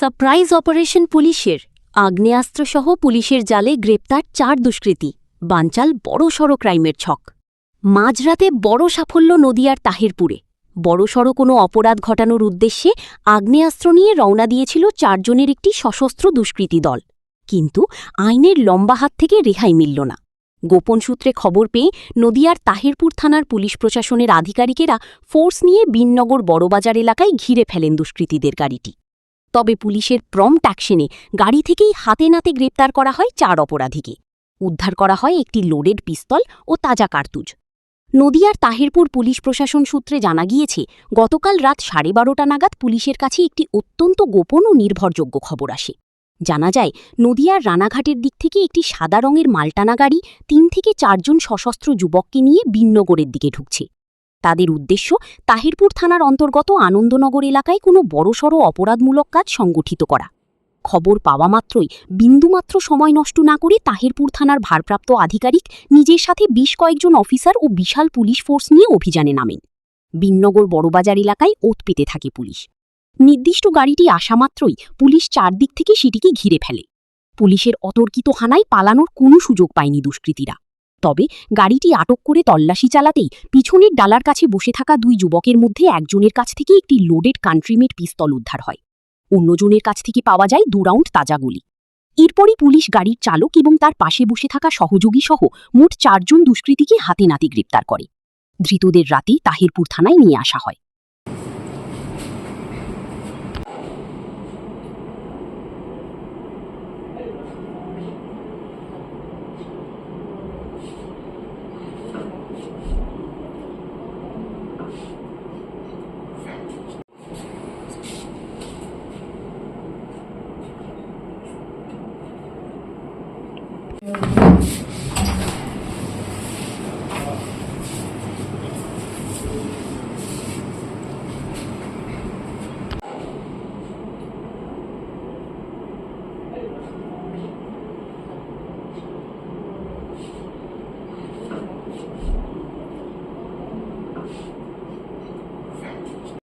Surprise operation পুলিশের আগ্নেয়াস্ত্রসহ পুলিশের জালে গ্রেপ্তার ৪ দুষ্কৃতী। বানচাল বড়সড় ক্রাইমের ছক। মাঝরাতে বড় সাফল্য নদিয়ার তাহিরপুরে। বড়সড় কোনো অপরাধ ঘটানোর উদ্দেশ্যে আগ্নেয়াস্ত্র নিয়ে রওনা দিয়েছিল ৪ জনের একটি সশস্ত্র দুষ্কৃতী দল। কিন্তু আইনের লম্বা হাত থেকে রেহাই মিলল না। গোপন সূত্রে খবর পেয়ে নদিয়ার তাহিরপুর থানার পুলিশ প্রশাসনের আধিকারিকেরা ফোর্স নিয়ে বিননগর বড়বাজার এলাকায় ঘিরে ফেলেন দুষ্কৃতীদের গাড়িটি। তবে পুলিশের প্রম্প্ট অ্যাকশনে গাড়ি থেকেই হাতে নাতে গ্রেপ্তার করা হয় ৪ অপরাধীকে। উদ্ধার করা হয় একটি লোডেড পিস্তল ও তাজা কার্তুজ। নদিয়ার তাহিরপুর পুলিশ প্রশাসন সূত্রে জানা গিয়েছে, গতকাল রাত 12:30 নাগাদ পুলিশের কাছে একটি অত্যন্ত গোপন ও নির্ভরযোগ্য খবর আসে। জানা যায়, নদিয়ার রানাঘাটের দিক থেকে একটি সাদা রঙের মালটানা গাড়ি ৩ থেকে ৪ জন সশস্ত্র যুবককে নিয়ে বিননগরের দিকে ঢুকছে। তাদের উদ্দেশ্য তাহিরপুর থানার অন্তর্গত আনন্দনগর এলাকায় কোনো বড়সড় অপরাধমূলক কাজ সংগঠিত করা। খবর পাওয়া মাত্রই বিন্দুমাত্র সময় নষ্ট না করে তাহিরপুর থানার ভারপ্রাপ্ত আধিকারিক নিজের সাথে বেশ কয়েকজন অফিসার ও বিশাল পুলিশ ফোর্স নিয়ে অভিযানে নামেন। বিননগর বড়বাজার এলাকায় ওত পেতে থাকে পুলিশ। নির্দিষ্ট গাড়িটি আসা মাত্রই পুলিশ চারদিক থেকে সেটিকে ঘিরে ফেলে। পুলিশের অতর্কিত হানায় পালানোর কোনো সুযোগ পায়নি দুষ্কৃতীরা। তবে গাড়িটি আটক করে তল্লাশি চালাতেই পিছনের ডালার কাছে বসে থাকা 2 যুবকের মধ্যে একজনের কাছ থেকে একটি লোডেড কান্ট্রিমেড পিস্তল উদ্ধার হয়। অন্যজনের কাছ থেকে পাওয়া যায় 2 রাউন্ড তাজা গুলি। এরপরই পুলিশ গাড়ির চালক এবং তার পাশে বসে থাকা সহযোগী সহ মোট 4 জন দুষ্কৃতীকে হাতে নাতে গ্রেপ্তার করে। ধৃতদের রাতেই তাহিরপুর থানায় নিয়ে আসা হয়।